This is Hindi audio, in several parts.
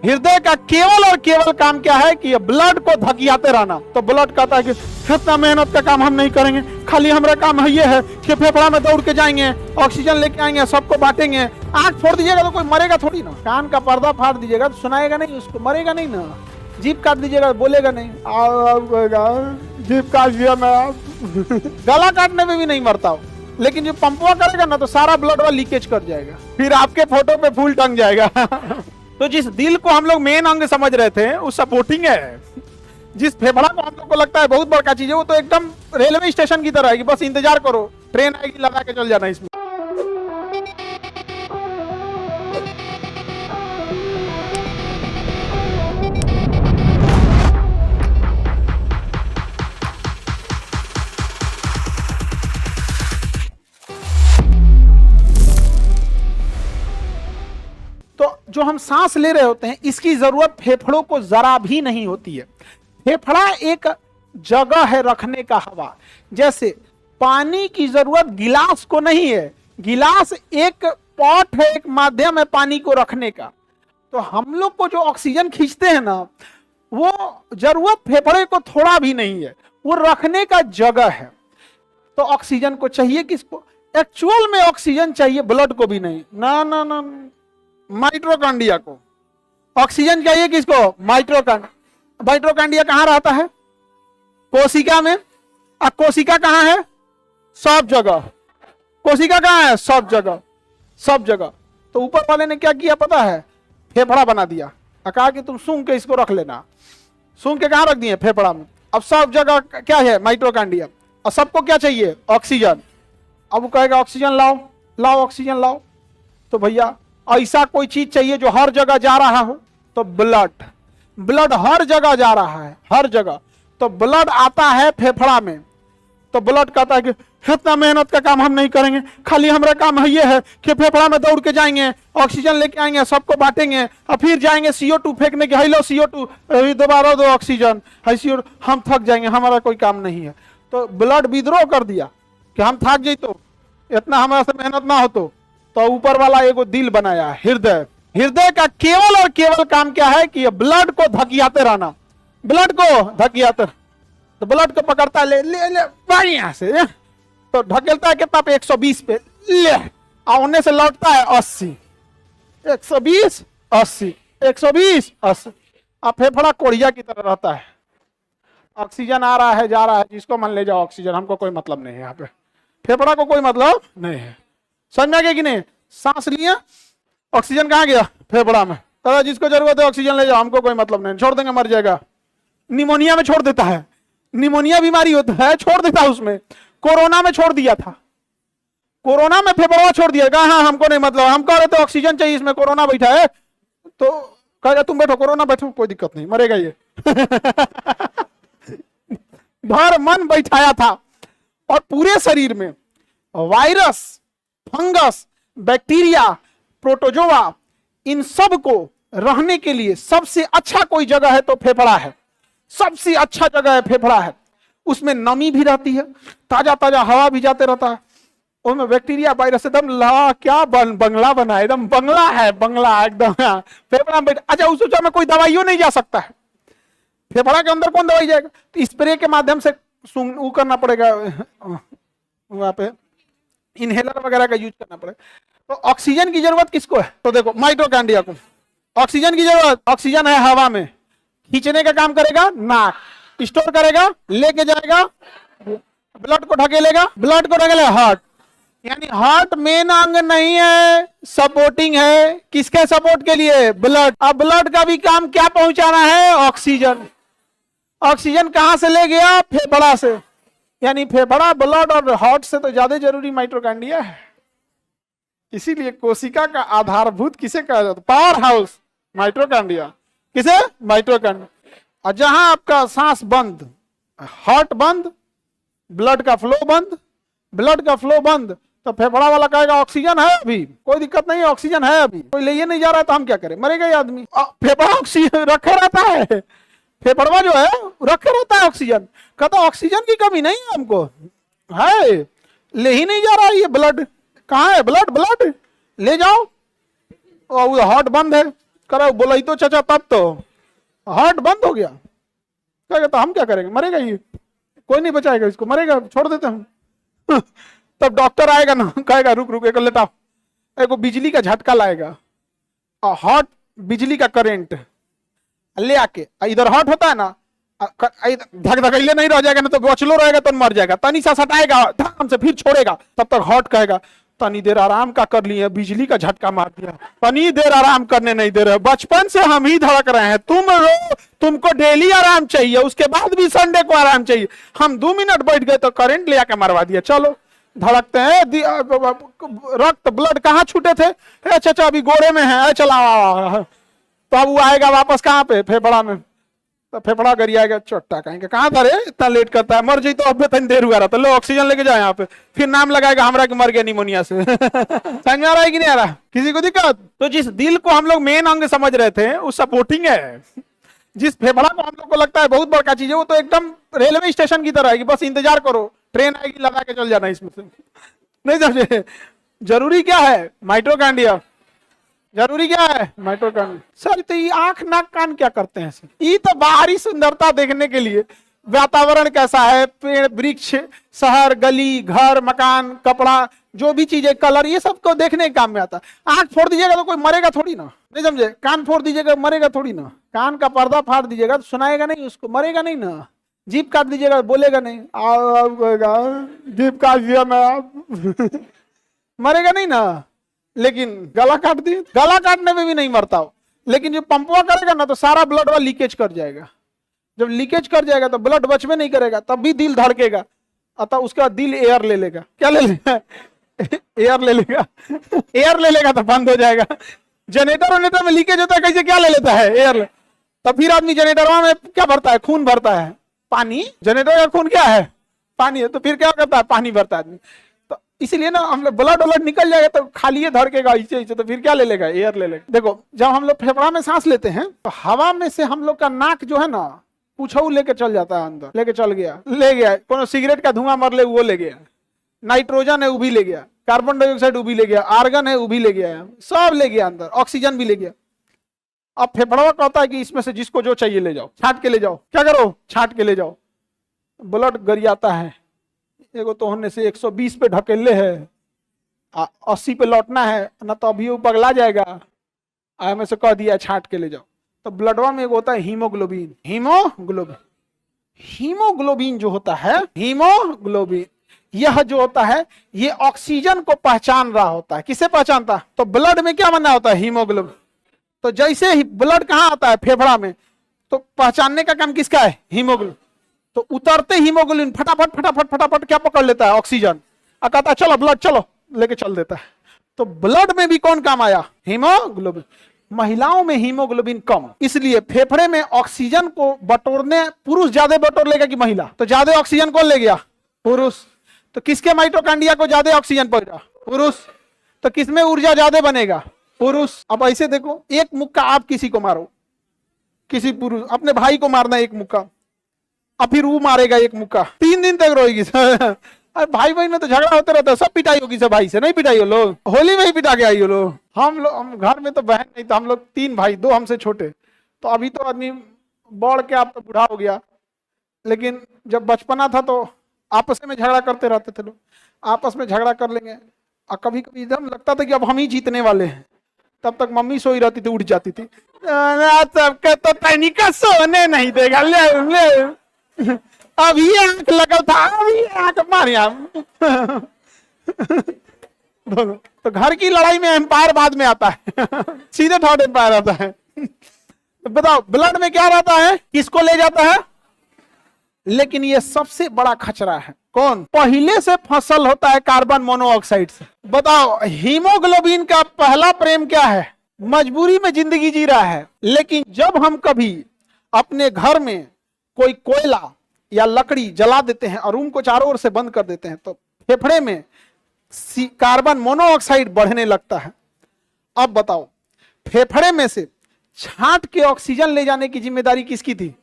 हृदय का केवल और केवल काम क्या है कि ये ब्लड को धकियाते रहना। तो ब्लड कहता है कि इतना मेहनत का काम हम नहीं करेंगे, खाली हमारा काम है ये है कि फेफड़ा में दौड़ के जाएंगे, ऑक्सीजन लेके आएंगे, सबको बांटेंगे। आंख फोड़ दीजिएगा तो कोई मरेगा थोड़ी ना, कान का पर्दा फाड़ दीजिएगा तो सुनाएगा नहीं, उसको मरेगा नहीं ना। जीभ काट दीजिएगा बोलेगा नहीं, जीभ काट दिया मैं गला काटने में भी नहीं मरता हो, लेकिन जो पंपवा करेगा ना तो सारा ब्लड वाला लीकेज कर जाएगा, फिर आपके फोटो पे फूल टंग जाएगा। तो जिस दिल को हम लोग मेन अंग समझ रहे थे वो सपोर्टिंग है, जिस फेफड़ा को हम लोग को लगता है बहुत बड़का चीज है, वो तो एकदम रेलवे स्टेशन की तरह है कि बस इंतजार करो ट्रेन आएगी लगा के चल जाना इसमें। तो जो हम सांस ले रहे होते हैं इसकी जरूरत फेफड़ों को जरा भी नहीं होती है। फेफड़ा एक जगह है रखने का हवा, जैसे पानी की जरूरत गिलास को नहीं है, गिलास एक पॉट है, एक माध्यम है पानी को रखने का। तो हम लोग को जो ऑक्सीजन खींचते हैं ना, वो जरूरत फेफड़े को थोड़ा भी नहीं है, वो रखने का जगह है। तो ऑक्सीजन को चाहिए किसको? एक्चुअल में ऑक्सीजन चाहिए ब्लड को भी नहीं, ना ना ना, माइटोकॉन्ड्रिया को ऑक्सीजन चाहिए। किसको? माइटोकॉन्ड्रिया कहां रहता है? कोशिका में। अब कोशिका कहां है? सब जगह। कोशिका कहां है? सब जगह, सब जगह। तो ऊपर वाले ने क्या किया पता है? फेफड़ा बना दिया, कहा कि तुम सूंघ के इसको रख लेना। सूंघ के कहां रख दिए? फेफड़ा में। अब सब जगह क्या है? माइटोकॉन्ड्रिया। और सबको क्या चाहिए? ऑक्सीजन। अब वो कहेगा ऑक्सीजन लाओ, लाओ ऑक्सीजन लाओ। तो भैया ऐसा कोई चीज चाहिए जो हर जगह जा रहा हो, तो ब्लड। ब्लड हर जगह जा रहा है, हर जगह। तो ब्लड आता है फेफड़ा में, तो ब्लड कहता है कि इतना मेहनत का काम हम नहीं करेंगे, खाली हमारा काम है ये है कि फेफड़ा में दौड़ के जाएंगे, ऑक्सीजन लेके आएंगे, सबको बांटेंगे, और फिर जाएंगे CO2 फेंकने के, हेलो CO2 दोबारा दो ऑक्सीजन, CO2। हम थक जाएंगे, हमारा कोई काम नहीं है। तो ब्लड विद्रोह कर दिया कि हम थक जाए तो इतना हमारा से मेहनत ना हो। तो ऊपर वाला एगो दिल बनाया, हृदय। हृदय का केवल और केवल काम क्या है कि ये ब्लड को धकियाते रहना, ब्लड को धकियाते। तो ब्लड को पकड़ता है, ले ले ले बढ़िया से, तो ढकेलता है कितना पे? 120 पे, ले आने से लौटता है 80, 120 80, 120 80। अब फेफड़ा कोढ़िया की तरह रहता है, ऑक्सीजन आ रहा है जा रहा है, जिसको मन ले जाओ ऑक्सीजन, हमको कोई मतलब नहीं है। यहाँ पे फेफड़ा को कोई मतलब नहीं है, समझ में आ गया कि नहीं? सांस लिया, ऑक्सीजन कहाँ गया? फेफड़ा में। तो जिसको जरूरत है ऑक्सीजन ले जाओ, हमको कोई मतलब नहीं, छोड़ देंगे मर जाएगा। निमोनिया में छोड़ देता है, निमोनिया बीमारी होता है, छोड़ देता है उसमें। कोरोना में छोड़ दिया था, कोरोना में फेफड़ा छोड़ दिया, कहा हाँ हमको नहीं मतलब, हम कह रहे थे ऑक्सीजन चाहिए, इसमें कोरोना बैठा है, तो कहेगा तुम बैठो, कोरोना बैठो, कोई दिक्कत नहीं, मरेगा ये। भर मन बैठाया था। और पूरे शरीर में वायरस, फंगस, बैक्टीरिया, प्रोटोजोआ, इन सब को रहने के लिए सबसे अच्छा कोई जगह है तो फेफड़ा है। सबसे अच्छा जगह है फेफड़ा है। उसमें नमी भी रहती है, ताजा ताजा हवा भी जाते रहता है, उसमें बैक्टीरिया वायरस एकदम ला क्या बंगला बना है, एकदम बंगला है, बंगला एकदम फेफड़ा में। अच्छा उस में कोई दवाइयों नहीं जा सकता है, फेफड़ा के अंदर कौन दवाई जाएगा? तो स्प्रे के माध्यम से वो करना पड़ेगा, वहां पे इनहेलर वगैरह का यूज करना पड़ेगा। तो ऑक्सीजन की जरूरत किसको है? तो देखो माइटोकॉन्ड्रिया को ऑक्सीजन की जरूरत। ऑक्सीजन है हवा में, खींचने का काम करेगा नाक, स्टोर करेगा, लेके जाएगा, ब्लड को ढकेलेगा, ब्लड को ढकेलेगा हार्ट। यानी हार्ट मेन अंग नहीं है, सपोर्टिंग है। किसके सपोर्ट के लिए? ब्लड। अब ब्लड का भी काम क्या पहुंचाना है? ऑक्सीजन। ऑक्सीजन कहां से ले गया? फेफड़ा से। यानी फेफड़ा, ब्लड और हार्ट से तो ज्यादा जरूरी माइटोकॉन्ड्रिया है। इसीलिए कोशिका का आधारभूत किसे कहा जाता है? Power house, mitochondria. किसे? माइटोकॉन्ड्रिया। और जहां आपका सांस बंद, हार्ट बंद, ब्लड का फ्लो बंद, ब्लड का फ्लो बंद, तो फेफड़ा वाला कहेगा ऑक्सीजन है अभी, कोई दिक्कत नहीं है, ऑक्सीजन है अभी, कोई ले नहीं जा रहा है तो हम क्या करें? मरेगा ही आदमी। फेफड़ा ऑक्सीजन रखे रहता है, फेफड़वा जो है रखे रहता है ऑक्सीजन। कहता ऑक्सीजन की कमी नहीं है हमको, है ले ही नहीं जा रहा है ये ब्लड। कहाँ है ब्लड? ब्लड ले जाओ। और हार्ट बंद है, करो बोला ही तो चाचा, तब तो हार्ट बंद हो गया। क्या कहता हम क्या करेंगे, मरेगा ये, कोई नहीं बचाएगा इसको, मरेगा, छोड़ देते हम। तब डॉक्टर आएगा ना, कहेगा रुक रुक एक लेटाओ, एक बिजली का झटका लाएगा, हॉट बिजली का करंट ले आके इधर हॉट होता है ना, धक धकैले नहीं रह जाएगा ना, तो बचलो रहेगा तो मर जाएगा, तनी सा सटाएगा धम से फिर छोड़ेगा, तब तक हॉट कहेगा तनी देर आराम का कर लिए, बिजली का झटका मार दिया, तनी देर आराम करने नहीं दे रहे, बचपन से हम ही धड़क रहे हैं, तुमको डेली आराम चाहिए, उसके बाद भी संडे को आराम चाहिए, हम 2 मिनट बैठ गए तो करंट ले आके मरवा दिया, चलो धड़कते हैं, रक्त ब्लड कहाँ छूटे थे, चाचा अभी गोरे में है, चला, तो अब वो आएगा वापस कहाँ पे, फेफड़ा में, तो फेफड़ा गरियाएगा, चोट्टा कहेंगे कहाँ था रे, इतना लेट करता है, मर जाई तो अब तनी देर हुआ रहा, तो लो ऑक्सीजन लेके जाओ यहाँ पे, फिर नाम लगाएगा हमरा कि मर गया निमोनिया से। समझ में आ रहा है कि नहीं आ रहा, किसी को दिक्कत? तो जिस दिल को हम लोग मेन अंग समझ रहे थे वो सपोर्टिंग है, जिस फेफड़ा को हम लोग को लगता है बहुत बड़का चीज है, वो तो एकदम रेलवे स्टेशन की तरह है कि बस इंतजार करो ट्रेन आएगी लगा के चल जाना, इसमें से नहीं समझे। जरूरी क्या है, माइटोकांड्रिया, जरूरी क्या है, माइटोकांड्रिया। सर तो ये आंख नाक कान क्या करते हैं सर, ये तो बाहरी सुंदरता देखने के लिए, वातावरण कैसा है, पेड़ वृक्ष, शहर गली घर मकान कपड़ा, जो भी चीजें कलर, ये सब को देखने के काम में आता है। आंख फोड़ दीजिएगा तो कोई मरेगा थोड़ी ना, नहीं समझे, कान फोड़ दीजिएगा मरेगा थोड़ी ना, कान का पर्दा फाड़ दीजिएगा तो सुनाएगा नहीं उसको, मरेगा नहीं ना, जीप काट दीजिएगा बोलेगा नहीं, जीप काट दिया मैं, मरेगा नहीं ना, लेकिन गला काट दिए, गला काटने में भी नहीं मरता हो, लेकिन जो पंपवा करेगा ना तो सारा ब्लड वाला लीकेज कर जाएगा, जब लीकेज कर जाएगा तो ब्लड बचवे नहीं करेगा, तब भी दिल धड़केगा, अतः उसके बाद दिल एयर ले लेगा, क्या ले लेगा, एयर ले लेगा, एयर ले लेगा तो बंद हो जाएगा। जनरेटर में लीकेज होता है, कैसे क्या ले लेता है, एयर, तब फिर आदमी जनरेटर में क्या भरता है, खून भरता है, पानी, जनरेटर का खून क्या है, पानी है, तो फिर क्या करता है, पानी भरता है आदमी, तो इसीलिए ना हम लोग ब्लड व्लड निकल जाएगा तो खाली धड़केगा ऐसे, तो फिर क्या ले लेगा, एयर ले लेगा। देखो जब हम लोग फेफड़ा में सांस लेते हैं तो हवा में से हम लोग का नाक जो है ना कुछ लेके चल जाता है अंदर, लेके चल गया, ले गया, कोनो सिगरेट का धुआं मर ले वो ले गया, नाइट्रोजन है वो भी ले गया, कार्बन डाइऑक्साइड वो भी ले गया, आर्गन है वो भी ले गया, सब ले गया अंदर, ऑक्सीजन भी ले गया। अब फेफड़ा कहता है कि इसमें से जिसको जो चाहिए ले जाओ, छांट के ले जाओ, क्या करो, छांट के ले जाओ, ब्लड गरियाता है, एगो तो होने से 120 पे ढकेले है, 80 पे लौटना है ना, तो अभी वो पगला जाएगा, हमें से कह दिया छांट के ले जाओ, तो ब्लडवा में एक होता है हीमोग्लोबिन, हीमोग्लोबिन जो होता है, हीमोग्लोबिन यह जो होता है ये ऑक्सीजन को पहचान रहा होता है, किसे पहचानता है, तो ब्लड में क्या बना होता है, हीमोग्लोबिन, तो जैसे ही ब्लड कहाँ आता है, फेफड़ा में, तो पहचानने का काम किसका है, हीमोग्लोबिन, तो उतरते हीमोग्लोबिन फटाफट फटाफट फटाफट क्या पकड़ लेता है, ऑक्सीजन, और कहता है चलो ब्लड चलो, लेके चल देता है। तो ब्लड में भी कौन काम आया, हीमोग्लोबिन। महिलाओं में हीमोग्लोबिन कम, इसलिए फेफड़े में ऑक्सीजन को बटोरने पुरुष ज्यादा बटोर लेगा कि महिला, तो ज्यादा ऑक्सीजन कौन ले गया, पुरुष, तो किसके माइटोकांड्रिया को ज्यादा ऑक्सीजन पहुंचा, पुरुष, तो किसमें ऊर्जा ज्यादा बनेगा, पुरुष। अब ऐसे देखो, एक मुक्का आप किसी को मारो, किसी पुरुष अपने भाई को मारना एक मुक्का, अब फिर वो मारेगा एक मुक्का, 3 दिन तक रोएगी। अरे भाई बहन में तो झगड़ा होते रहता है, सब पिटाई होगी सब, भाई से नहीं पिटाई हो लोग, होली में ही पिटा के आई हो लोग। हम घर में तो बहन नहीं, तो हम लोग 3 भाई, 2 हमसे छोटे, तो अभी तो आदमी बढ़ के आप तो बूढ़ा हो गया, लेकिन जब बचपना था तो आपस में झगड़ा करते रहते थे लोग, आपस में झगड़ा कर लेंगे, और कभी कभी एकदम लगता था कि अब हम ही जीतने वाले हैं, तब तक मम्मी सोई रहती थी, उठ जाती थी, सबके तो तनिका सोने नहीं देगा, ले अभी आंख लगा था, अभी आंख मारिया। तो घर की लड़ाई में एम्पायर बाद में आता है, सीधे थर्ड एम्पायर आता है। बताओ ब्लड में क्या रहता है, किसको ले जाता है, लेकिन ये सबसे बड़ा खचरा है, कौन, पहले से फसल होता है कार्बन मोनोऑक्साइड से। बताओ हीमोग्लोबिन का पहला प्रेम क्या है, मजबूरी में जिंदगी जी रहा है, लेकिन जब हम कभी अपने घर में कोई कोयला या लकड़ी जला देते हैं और रूम को चारों ओर से बंद कर देते हैं, तो फेफड़े में कार्बन मोनोऑक्साइड बढ़ने लगता है। अब बताओ फेफड़े में से छांट के ऑक्सीजन ले जाने की जिम्मेदारी किसकी थी,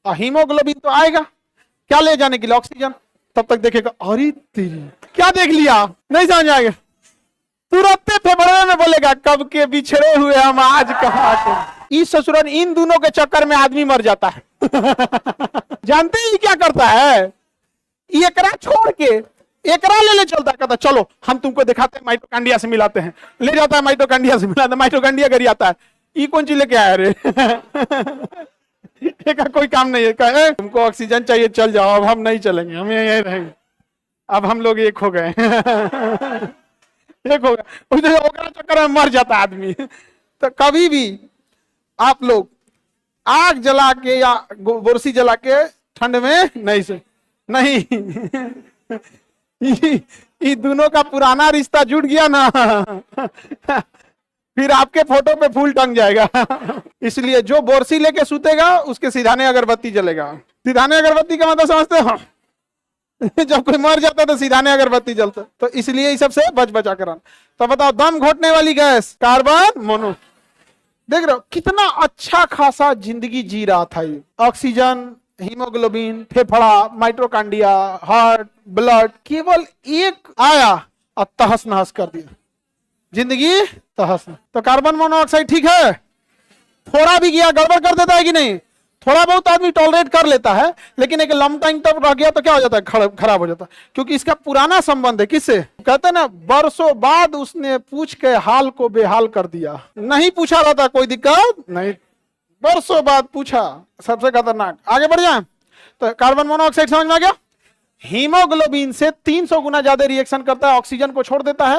हीमोग्लोबिन तो आएगा क्या ले जाने के लिए, ऑक्सीजन, तब तक देखेगा अरे तेरी क्या देख लिया, नहीं समझ आएगा, तुरंत फेफड़े में बोलेगा कब के बिछड़े हुए हम आज कहाँ के। इस ससुरन इन दोनों के चक्कर में आदमी मर जाता है। जानते ही क्या करता है, एकरा छोड़ के एकरा ले चलता है, कहता चलो हम तुमको दिखाते हैं, माइटोकांड्रिया से मिलाते हैं, ले जाता है माइटोकांड्रिया से मिलाता है, माइटोकांड्रिया करी आता है। ये कौन चीज लेके आया रे? का कोई काम नहीं है, कहे तुमको ऑक्सीजन चाहिए चल जाओ, अब हम नहीं चलेंगे, हम यहीं रहेंगे, अब हम लोग एक हो गए। एक हो गया, ओकरा चक्कर में मर जाता आदमी। तो कभी भी आप लोग आग जला के या बोरसी जला के ठंड में नहीं से नहीं। ये दोनों का पुराना रिश्ता जुड़ गया ना, फिर आपके फोटो पे फूल टंग जाएगा। इसलिए जो बोरसी लेके सूतेगा उसके सीधाने अगरबत्ती जलेगा। सीधाने अगरबत्ती का मतलब समझते हो? जब कोई मर जाता तो सीधाने अगरबत्ती जलता। तो इसलिए इस सब से बच बचा कर। तो बताओ, दम घोटने वाली गैस कार्बन मोनो, देख रहे हो कितना अच्छा खासा जिंदगी जी रहा था ये। ऑक्सीजन, हीमोग्लोबिन, फेफड़ा, माइटोकांड्रिया, हार्ट, ब्लड, केवल एक आया और तहस नहस कर दिया, जिंदगी तहस। तो कार्बन मोनोऑक्साइड ठीक है, थोड़ा भी गया गड़बड़ कर देता है कि नहीं? थोड़ा बहुत आदमी टॉलरेट कर लेता है, लेकिन एक लंबा टाइम तक रह गया तो क्या हो जाता है, खराब हो जाता है। क्योंकि इसका पुराना संबंध है किससे? कहते हैं ना, बरसों बाद उसने पूछ के हाल को बेहाल कर दिया। नहीं पूछा रहता कोई दिक्कत नहीं, बरसों बाद पूछा, सबसे खतरनाक। आगे बढ़ जाए तो कार्बन मोनोऑक्साइड समझ में आ गया। हीमोग्लोबिन से 300 गुना ज्यादा रिएक्शन करता है, ऑक्सीजन को छोड़ देता है,